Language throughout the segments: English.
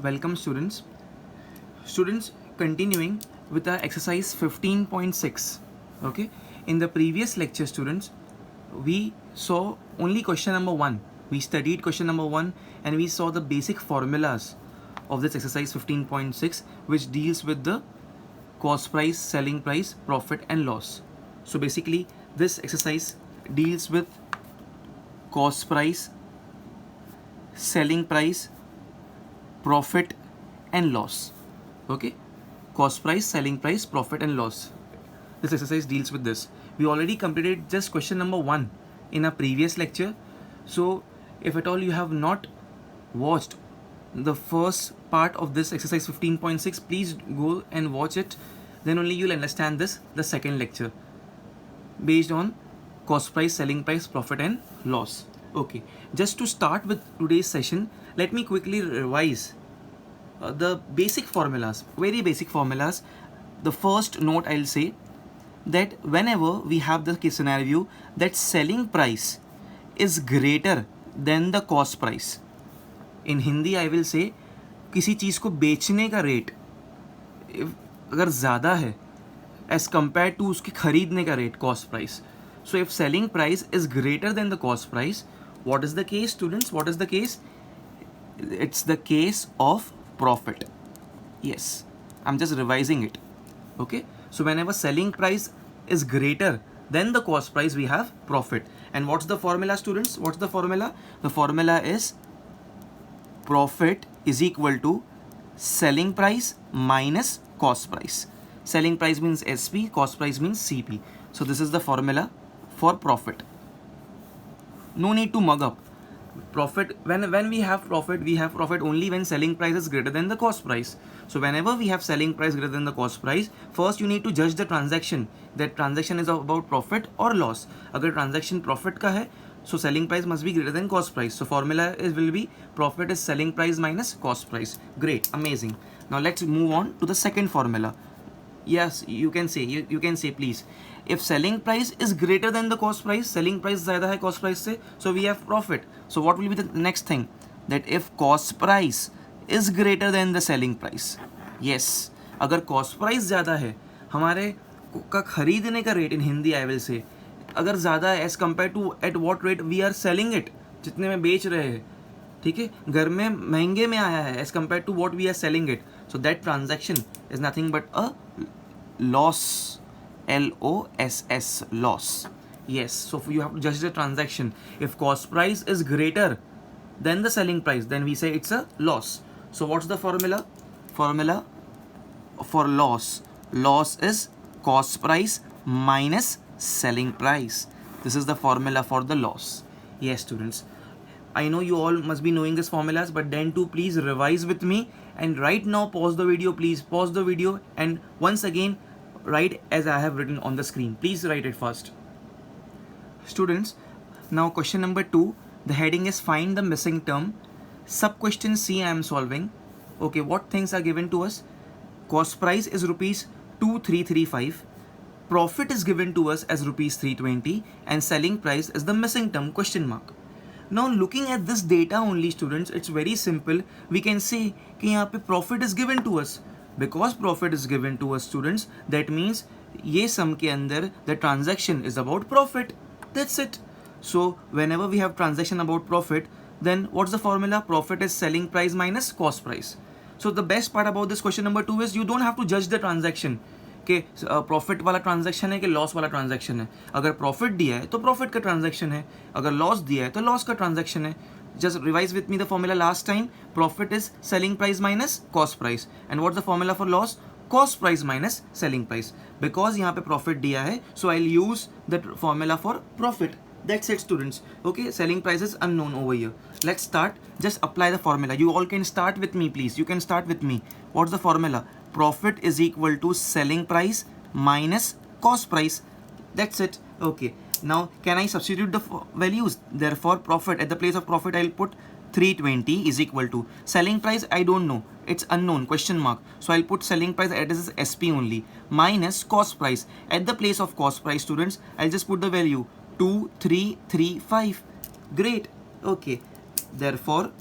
welcome students. Students, continuing with our exercise 15.6. Okay, in the previous lecture, students, we saw only question number 1. We studied question number 1 and we saw the basic formulas of this exercise 15.6, which deals with the cost price, selling price, profit and loss. So basically this exercise deals with cost price, selling price, profit and loss. Okay, cost price, selling price, profit and loss. This exercise deals with this. We already completed just question number 1 in a previous lecture. So if at all you have not watched the first part of this exercise 15.6, please go and watch it. Then only you'll understand this, the second lecture, based on cost price, selling price, profit and loss. Okay, just to start with today's session, let me quickly revise the basic formulas, very basic formulas. The first note I'll say that whenever we have the case scenario that selling price is greater than the cost price, in Hindi I will say किसी चीज़ को बेचने का rate अगर ज़्यादा है as compared to उसके खरीदने का rate, cost price. So if selling price is greater than the cost price, what is the case, students? What is the case? It's the case of profit. Yes, I'm just revising it. Okay, so whenever selling price is greater than the cost price, we have profit. And what's the formula, students? What's the formula? The formula is profit is equal to selling price minus cost price. Selling price means SP, cost price means CP. So this is the formula for profit. No need to mug up. Profit, when we have profit only when selling price is greater than the cost price. So whenever we have selling price greater than the cost price, first you need to judge the transaction, that transaction is about profit or loss. अगर transaction profit का है, so selling price must be greater than cost price. So formula will be profit is selling price minus cost price. Great, amazing. Now let's move on to the second formula. Yes, you can say, you can say please. If selling price is greater than the cost price, selling price ज़्यादा है cost price से, so we have profit. So what will be the next thing? That if cost price is greater than the selling price, yes, अगर cost price ज़्यादा है, हमारे का खरीदने का rate in Hindi I will say, अगर ज़्यादा है as compared to at what rate we are selling it, जितने में बेच रहे हैं, ठीक है, घर में महंगे में आया है as compared to what we are selling it. So that transaction is nothing but a loss. L-O-S-S, loss. Yes, so you have to judge the transaction. If cost price is greater than the selling price, then we say it's a loss. So what's the formula? Formula for loss. Loss is cost price minus selling price. This is the formula for the loss. Yes, students. I know you all must be knowing these formulas, but then too please revise with me. And right now pause the video, please pause the video and once again write as I have written on the screen. Please write it first. Students, now question number 2, the heading is find the missing term. Sub question C I am solving. Okay, what things are given to us? Cost price is rupees 2335. Profit is given to us as rupees 320 and selling price is the missing term, question mark. Now looking at this data only, students, it's very simple. We can say कि यहाँ पे profit is given to us. Because profit is given to us, students, that means ये sum के अंदर the transaction is about profit. That's it. So whenever we have transaction about profit, then what's the formula? Profit is selling price minus cost price. So the best part about this question number 2 is you don't have to judge the transaction कि profit वाला transaction है कि loss वाला transaction है. अगर profit दिया है तो प्रॉफिट का ट्रांजैक्शन है, अगर लॉस दिया है तो लॉस का ट्रांजैक्शन है. Just revise with me the formula last time. Profit is selling price minus cost price. And what's the formula for loss? Cost price minus selling price. Because यहाँ पे profit दिया है, so I'll use the formula for profit. That's it, students. Okay, selling price is unknown over here. Let's start. Just apply the formula. You all can start with me, please. You can start with me. What's the formula? Profit is equal to selling price minus cost price. That's it. Okay. Now can I substitute the values? Therefore profit, at the place of profit I'll put 320 is equal to selling price. I don't know, it's unknown, question mark, so I'll put selling price as SP only, minus cost price. At the place of cost price, students, I'll just put the value 2335. Great. Okay, therefore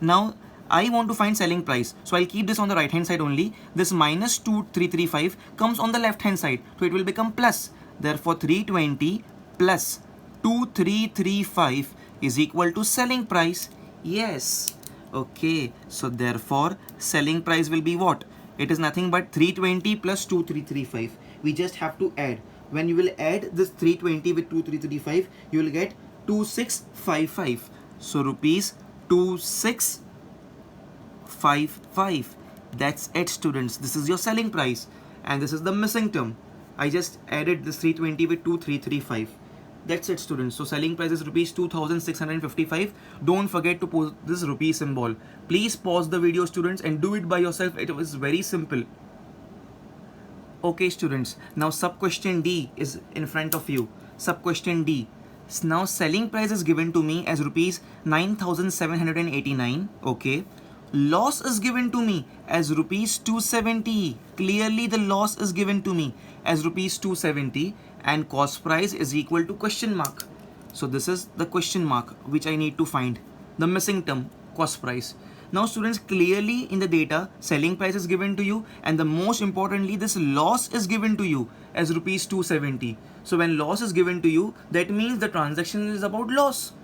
now I want to find selling price, so I'll keep this on the right hand side only. This minus 2335 comes on the left hand side, so it will become plus. Therefore 320 plus 2335 is equal to selling price. Yes. Okay, so therefore selling price will be what? It is nothing but 320 plus 2335. We just have to add. When you will add this 320 with 2335, you will get 2655. So rupees 2655. That's it, students. This is your selling price, and this is the missing term. I just added this 320 with 2335. That's it, students. So selling price is rupees 2655. Don't forget to put this rupee symbol. Please pause the video, students, and do it by yourself. It was very simple. Okay, students. Now sub question D is in front of you. Sub question D. Now selling price is given to me as rupees 9,789. Okay. Loss is given to me as rupees 270. Clearly the loss is given to me as rupees 270, and cost price is equal to question mark. So this is the question mark which I need to find, the missing term, cost price. Now students, clearly in the data selling price is given to you, and the most importantly this loss is given to you as rupees 270. So when loss is given to you, that means the transaction is about loss.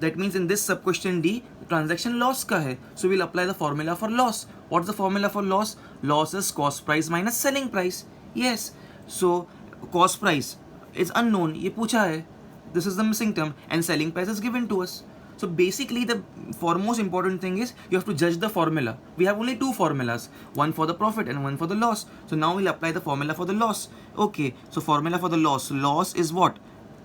That means in this sub question D, transaction loss ka hai. So we'll apply the formula for loss. What's the formula for loss? Loss is cost price minus selling price. Yes. So cost price is unknown. Ye pucha hai. This is the missing term, and selling price is given to us. So basically the foremost important thing is you have to judge the formula. We have only two formulas, one for the profit and one for the loss. So now we'll apply the formula for the loss. Okay, so formula for the loss. Loss is what?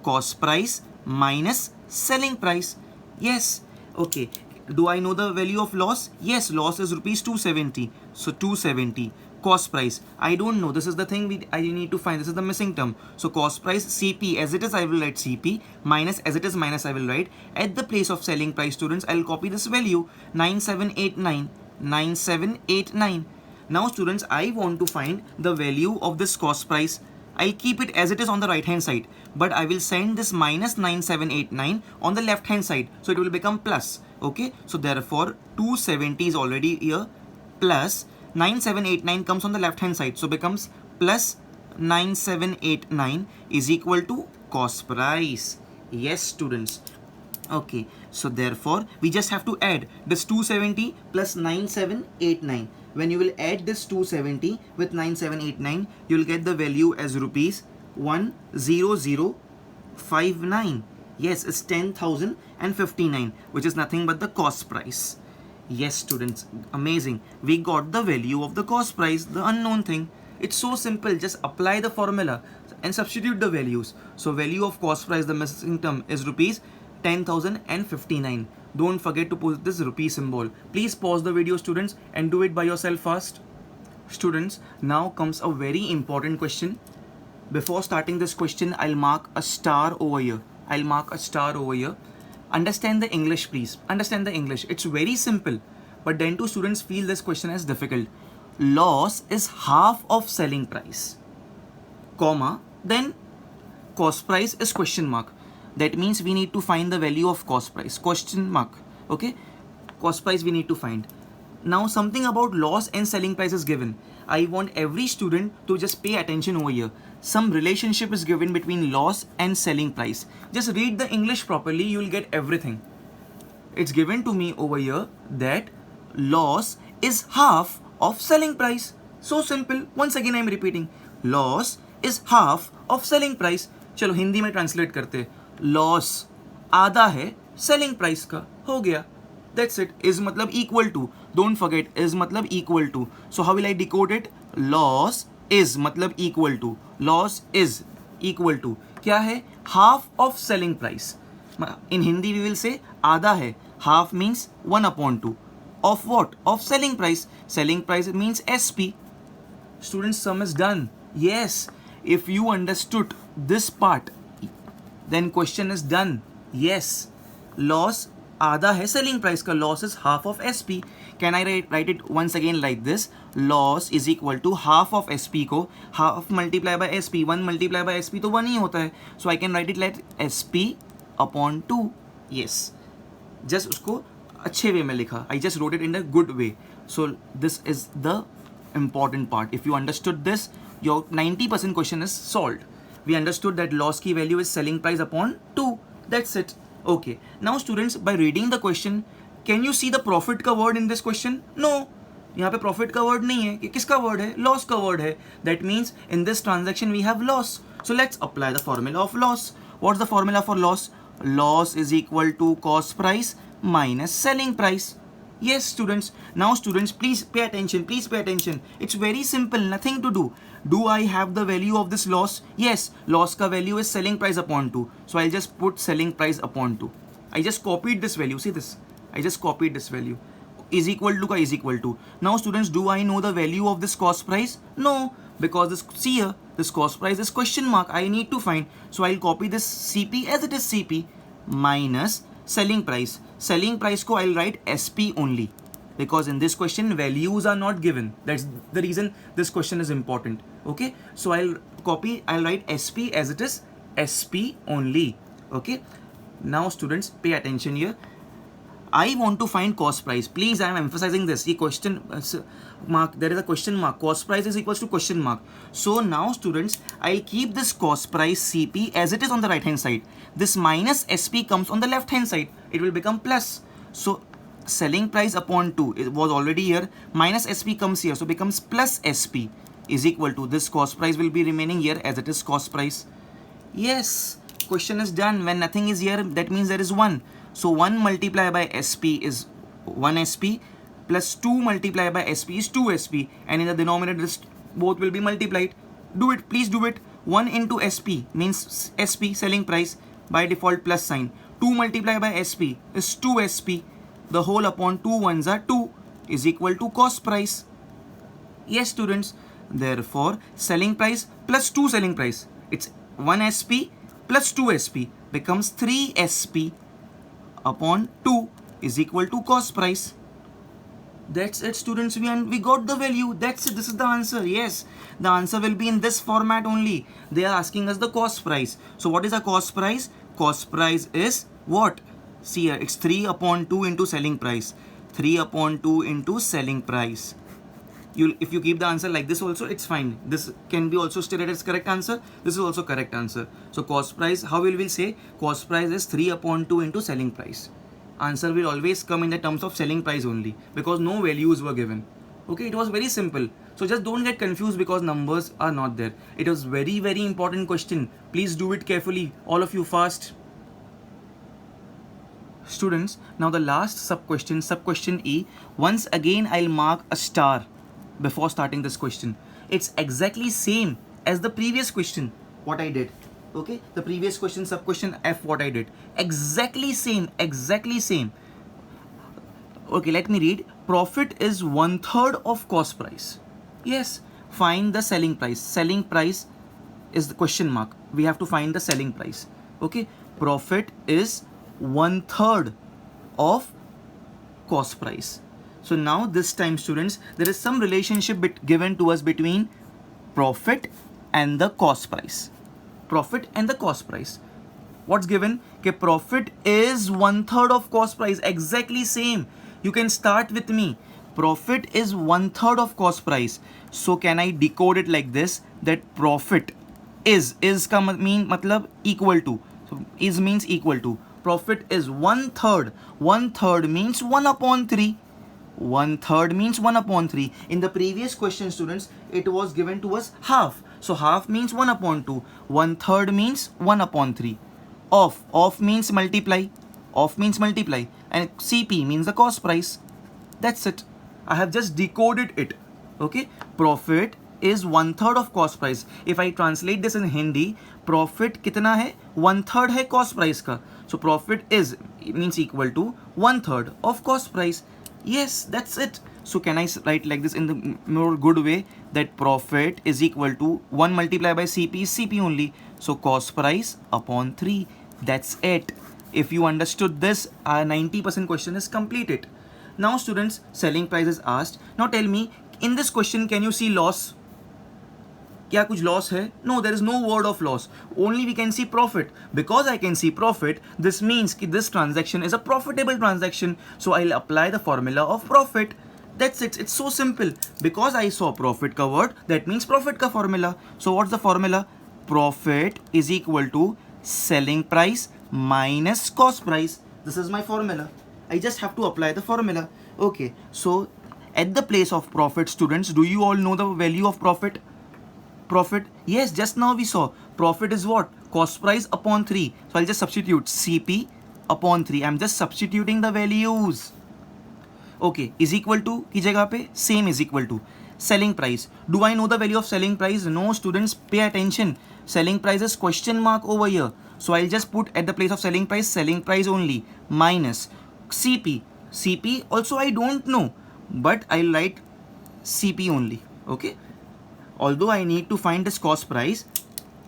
Cost price minus selling price. Yes. Okay. Do I know the value of loss? Yes, loss is rupees 270. So 270. Cost price, I don't know. This is the thing I need to find. This is the missing term. So cost price, CP, as it is I will write CP, minus as it is minus I will write. At the place of selling price, students, I will copy this value 9789. 9789. Now students, I want to find the value of this cost price. I'll keep it as it is on the right hand side, but I will send this minus 9789 on the left hand side, so it will become plus. Okay, so therefore 270 is already here, plus 9789 comes on the left hand side, so becomes plus 9789 is equal to cost price. Yes, students. Okay, so therefore we just have to add this 270 plus 9789. When you will add this 270 with 9789, you will get the value as rupees 10059. Yes, it's 10,059, which is nothing but the cost price. Yes, students, amazing. We got the value of the cost price, the unknown thing. It's so simple. Just apply the formula and substitute the values. So value of cost price, the missing term, is rupees 10,059. Don't forget to put this rupee symbol. Please pause the video, students, and do it by yourself first. Students, now comes a very important question. Before starting this question, I'll mark a star over here. I'll mark a star over here. Understand the English, please. Understand the English. It's very simple, but then two students feel this question as difficult. Loss is half of selling price, comma, then cost price is question mark. That means we need to find the value of cost price, question mark. Okay, cost price we need to find. Now something about loss and selling price is given. I want every student to just pay attention over here. Some relationship is given between loss and selling price. Just read the English properly, you will get everything. It's given to me over here that loss is half of selling price. So simple. Once again I am repeating. Loss is half of selling price. चलो हिंदी में translate करते. Loss आधा है selling price का. हो गया. That's it. Is मतलब equal to. Don't forget, is मतलब equal to. So how will I decode it? Loss is मतलब equal to. Loss is equal to. क्या है? Half of selling price. In Hindi we will say आधा है. Half means 1/2. Of what? Of selling price. Selling price means SP. Students, sum is done. Yes. If you understood this part, then question is done. Yes. Loss आधा है selling price का. Loss is half of SP. Can I write it once again like this? Loss is equal to half of SP को half multiply by SP. 1 multiply by SP तो 1 ही होता है. So I can write it like SP upon 2. Yes. Just उसको अच्छे वे में लिखा. I just wrote it in a good way. So this is the important part. If you understood this, your 90% question is solved. We understood that loss की value is selling price upon 2. That's it. Okay. Now students, by reading the question, can you see the profit का word in this question? No. यहाँ पे profit का word नहीं है. कि किसका word है? Loss का word है. That means in this transaction we have loss. So let's apply the formula of loss. What's the formula for loss? Loss is equal to cost price minus selling price. Yes students. Now students, please pay attention. Please pay attention. It's very simple. Nothing to do. Do I have the value of this loss? Yes. Loss ka value is selling price upon 2. So I'll just put selling price upon 2. I just copied this value. See this? I just copied this value. Is equal to ka is equal to. Now students, do I know the value of this cost price? No. Because this, see here, this cost price is question mark. I need to find. So I'll copy this CP as it is CP minus selling price. Selling price ko I'll write SP only. Because in this question values are not given. That's the reason this question is important. Okay. So I'll write SP as it is SP only. Okay. Now students, pay attention here. I want to find cost price. Please, I am emphasizing this. ये question mark, there is a question mark. Cost price is equals to question mark. So now students, I'll keep this cost price CP as it is on the right hand side. This minus SP comes on the left hand side. It will become plus. So selling price upon 2, it was already here. Minus SP comes here. So becomes plus SP is equal to this cost price will be remaining here as it is cost price. Yes, question is done. When nothing is here, that means there is 1. So 1 multiplied by SP is 1 SP plus 2 multiplied by SP is 2 SP, and in the denominator this both will be multiplied. Do it, please do it. 1 into SP means SP selling price, by default plus sign. 2 multiplied by SP is 2 SP. The whole upon 2 ones are 2 is equal to cost price. Yes students, therefore selling price plus 2 selling price, it's 1 SP plus 2 SP becomes 3 SP upon 2 is equal to cost price. That's it students, we got the value. That's it, this is the answer. Yes, the answer will be in this format only. They are asking us the cost price. So what is the cost price? Cost price is what? See here, it's 3 upon 2 into selling price. 3 upon 2 into selling price. If you keep the answer like this also, it's fine. This can be also stated as correct answer. This is also correct answer. So cost price, how will we say? Cost price is 3 upon 2 into selling price. Answer will always come in the terms of selling price only, because no values were given. Okay, it was very simple. So just don't get confused because numbers are not there. It was very, very important question. Please do it carefully. All of you fast. Students, now the last sub-question E. Once again, I'll mark a star before starting this question. It's exactly same as the previous question, what I did. Okay, the previous question, sub-question F, what I did. Exactly same, exactly same. Okay, let me read. Profit is 1/3 of cost price. Yes, find the selling price. Selling price is the question mark. We have to find the selling price. Okay, profit is 1/3 of cost price. So now this time students, there is some relationship given to us between profit and the cost price. Profit and the cost price. What's given? Okay, profit is 1/3 of cost price. Exactly same. You can start with me. Profit is 1/3 of cost price. So can I decode it like this? That profit is ka matlab equal to. So is means equal to. Profit is 1/3. 1/3 means 1 upon 3. 1/3 means 1 upon 3. In the previous question students, it was given to us half. So half means 1 upon 2. 1/3 means 1 upon 3. Off means multiply. Off means multiply. And CP means the cost price. That's it. I have just decoded it. Okay. Profit is 1/3 of cost price. If I translate this in Hindi, profit कितना है? 1/3 है cost price का. So profit is means equal to 1/3 of cost price. Yes, that's it. So can I write like this in the more good way, that profit is equal to 1 multiplied by CP is CP only. So cost price upon 3. That's it. If you understood this, our 90% question is completed. Now students, selling price is asked. Now tell me, in this question, can you see loss? क्या कुछ loss है? No, there is no word of loss. Only we can see profit. Because I can see profit, this means कि this transaction is a profitable transaction. So I'll apply the formula of profit. That's it. It's so simple. Because I saw profit का word, that means profit का formula. So what's the formula? Profit is equal to selling price minus cost price. This is my formula. I just have to apply the formula. Okay. So at the place of profit, students, do you all know the value of profit? Profit, yes, just now we saw profit is what? Cost price upon 3. So I'll just substitute CP upon 3. I'm just substituting the values. Okay, is equal to की जगह पे same is equal to selling price. Do I know the value of selling price? No, students, pay attention. Selling price is question mark over here. So I'll just put at the place of selling price only, minus CP. CP also I don't know, but I'll write CP only. Okay. Although I need to find this cost price,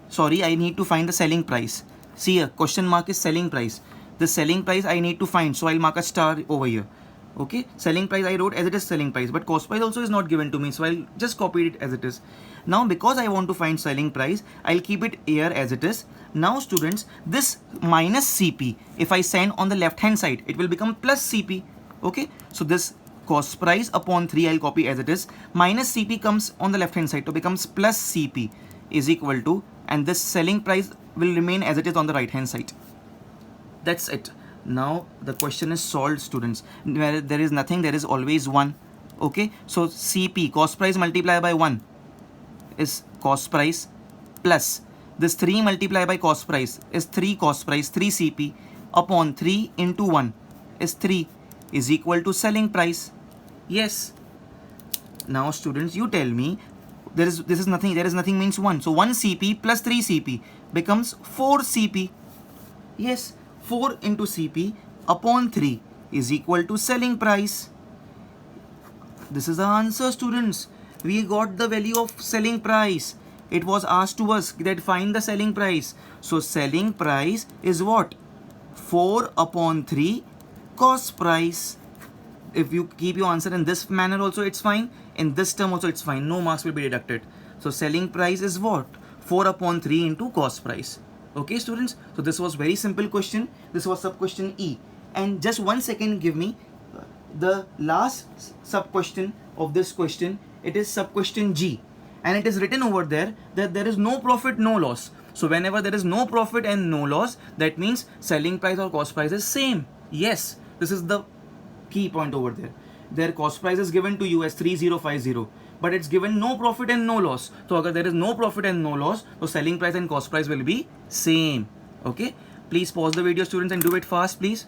sorry, I need to find the selling price. See here, question mark is selling price. The selling price I need to find, so I'll mark a star over here. Okay, selling price I wrote as it is selling price, but cost price also is not given to me, so I'll just copy it as it is. Now because I want to find selling price, I'll keep it here as it is. Now students, this minus CP, if I send on the left hand side, it will become plus CP. Okay, so this cost price upon 3 I'll copy as it is, minus CP comes on the left hand side, so becomes plus CP is equal to, and this selling price will remain as it is on the right hand side. That's it. Now the question is solved, students. Where there is nothing, there is always 1. Okay, so CP, cost price multiplied by 1 is cost price, plus this 3 multiplied by cost price is 3 cost price, 3 CP upon 3 into 1 is 3 is equal to selling price. Yes. Now students, you tell me, there is nothing means 1. So 1 CP plus 3 CP becomes 4 CP. Yes, 4 into CP upon 3 is equal to selling price. This is the answer, students. We got the value of selling price. It was asked to us that find the selling price. So selling price is what? 4 upon 3 cost price. If you keep your answer in this manner also, it's fine. In this term also, it's fine. No marks will be deducted. So selling price is what? 4 upon 3 into cost price. Okay, students. So this was very simple question. This was sub question E. And just 1 second, give me the last sub question of this question. It is sub question G. And it is written over there that there is no profit, no loss. So whenever there is no profit and no loss, that means selling price or cost price is same. Yes, this is the key point over there. Their cost price is given to you as 3050, but it's given no profit and no loss. So agar there is no profit and no loss, so selling price and cost price will be same. Okay, please pause the video, students, and do it fast, please.